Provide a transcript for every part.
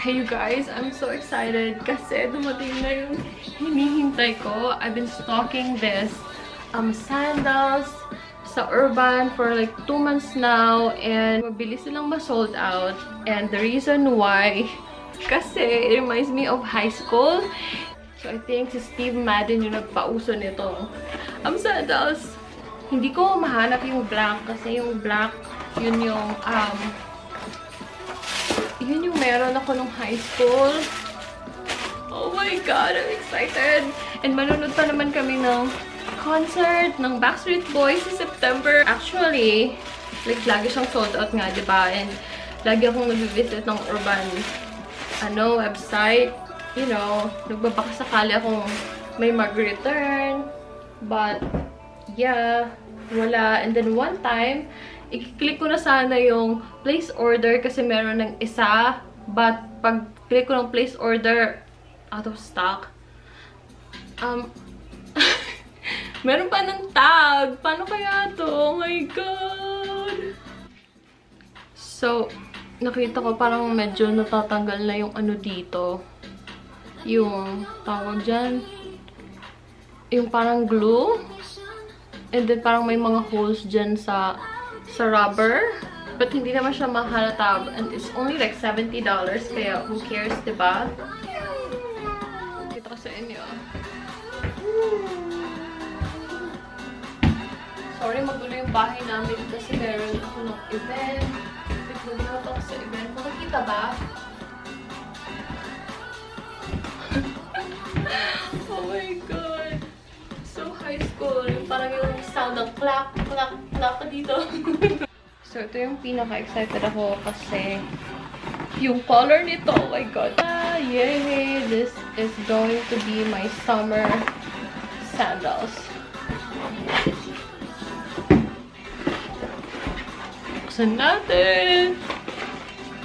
Hey you guys, I'm so excited kasi dumating na yung hinihintay ko. I've been stalking this sandals sa Urban for like 2 months now and mabilis silang ma-sold out. And the reason why, kasi it reminds me of high school. So I think si Steve Madden yung nagpauso nito. Sandals. Hindi ko mahanap yung black kasi yung black, yun yung meron ako nung high school. Oh my God, I'm excited! And manunod pa naman kami ng concert ng Backstreet Boys sa September. Actually, like, lagi siyang sold out nga, diba? And lagi akong nag-visit ng Urban, website. You know, nagbabaka sakali akong may mag-return. But, yeah, wala. And then one time, i-click ko na sana yung place order kasi meron ng isa. But, pag click ko ng place order, out of stock. Meron pa ng tag. Paano kaya to? Oh my God! So, nakita ko parang medyo natatanggal na yung ano dito. Yung tawag dyan. Yung parang glue. And then parang may mga holes dyan sa rubber. But hindi naman siya mahalata. And it's only like $70. Kaya who cares, diba? Kita ko sa inyo. Sorry, magulo yung bahay namin kasi meron ako ng event. Nagluto ako sa event. Makikita ba? Oh my God. So high school. Yung parang yung sound ng clap, clap, clap dito. So, ito yung pinaka-excited ako kasi yung color nito, oh my God. Yay! This is going to be my summer sandals. Buksan natin!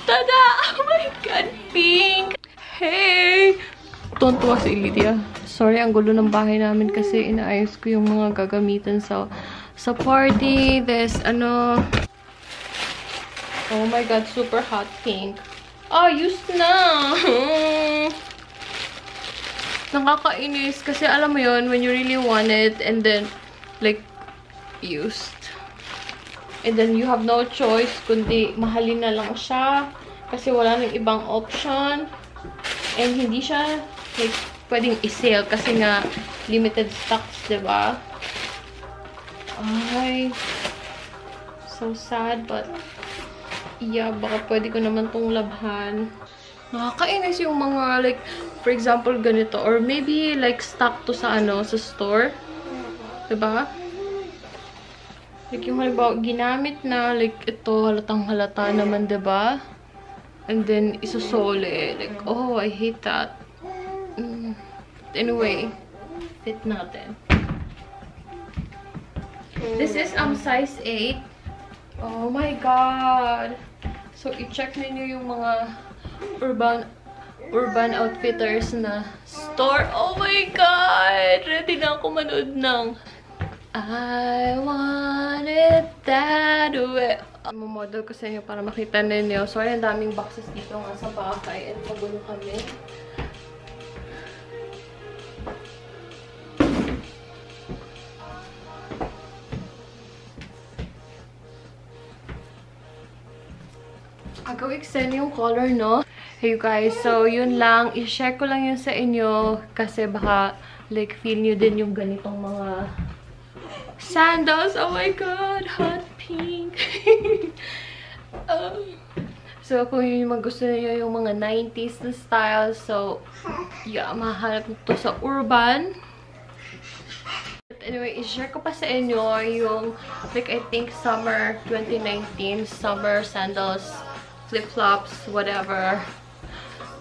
Tada! Oh my God! Pink! Hey! Tuntua si Lydia. Sorry, ang gulo ng bahay namin kasi inaayos ko yung mga gagamitan sa party. This, oh my God, super hot pink. Oh, used na! Nakakainis kasi alam mo yun, when you really want it and then, like, used. And then you have no choice kundi mahalin na lang siya kasi wala nang ibang option. And hindi siya, like, pwedeng i-sale kasi nga limited stocks, diba? Ay, so sad, but yeah, baka pwede ko naman tong labhan. Nakakainis yung mga, like, for example, ganito. Or maybe, like, stock to sa, sa store. Diba? Like, yung halimbawa, ginamit na, like, ito, halatang halata naman, diba? And then, isusole. Like, oh, I hate that. Anyway, fit natin. This is, size 8. Oh my God! So, i-check ninyo yung mga urban outfitters na store. Oh my God! Ready na ako manood ng I want it that way. Mamodel ko sa inyo para makita ninyo. Sorry, ang daming boxes dito nga sa bahay. At magulo kami. Ako extend yung color, no? Hey you guys, so yun lang. I-share ko lang yun sa inyo kasi baka like feel nyo din yung ganitong mga sandals. Oh my God! Hot pink! So kung yun yung gusto nyo yung mga 90s na style, so yeah, mahanap nito sa Urban. Anyway, i-share ko pa sa inyo yung like I think summer 2019 summer sandals, flip-flops, whatever,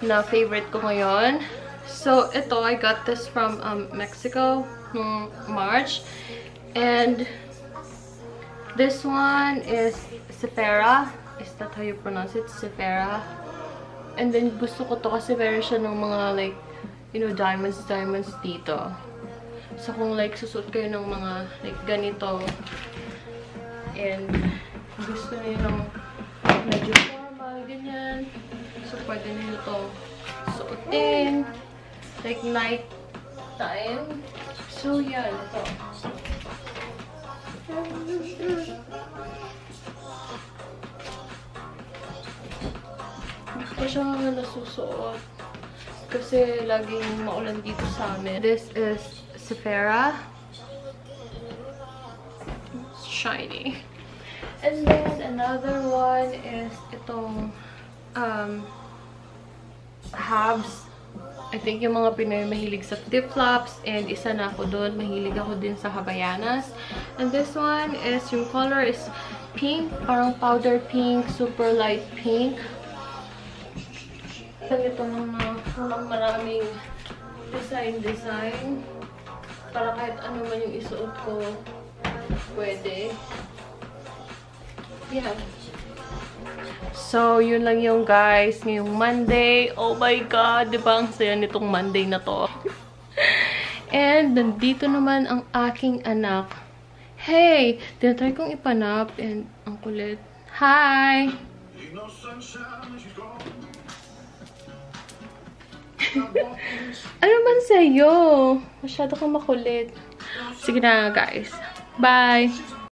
na favorite ko ngayon. So, ito, I got this from Mexico, March. And this one is Sephora. Is that how you pronounce it? Sephora. And then, gusto ko to kasi meron siya ng mga, like, diamonds dito. So, kung, like, susuot kayo ng mga, like, ganito, and gusto niyo ng medyo formal, ganyan, So, pwede nyo ito suotin. Like, night time. So, yan. Ito. Hindi ko siya nasusuot. Kasi laging maulan dito sa amin. This is Sephora. It's shiny. And then, another one is itong Habs. I think yung mga Pinoy mahilig sa flip-flops. And isa na ako doon. Mahilig ako din sa Havaianas. And this one is, yung color is pink. Parang powder pink. Super light pink. Ito ng maraming design. Para kahit ano man yung isuot ko, pwede. Yeah. So, yun lang yung guys. Ngayong Monday. Oh my God! Diba ang saya nitong Monday na to? And, nandito naman ang aking anak. Hey! Tinatry kong ipanap. And, ang kulit. Hi! Ano man sa'yo? Masyado kang makulit. Sige na, guys. Bye!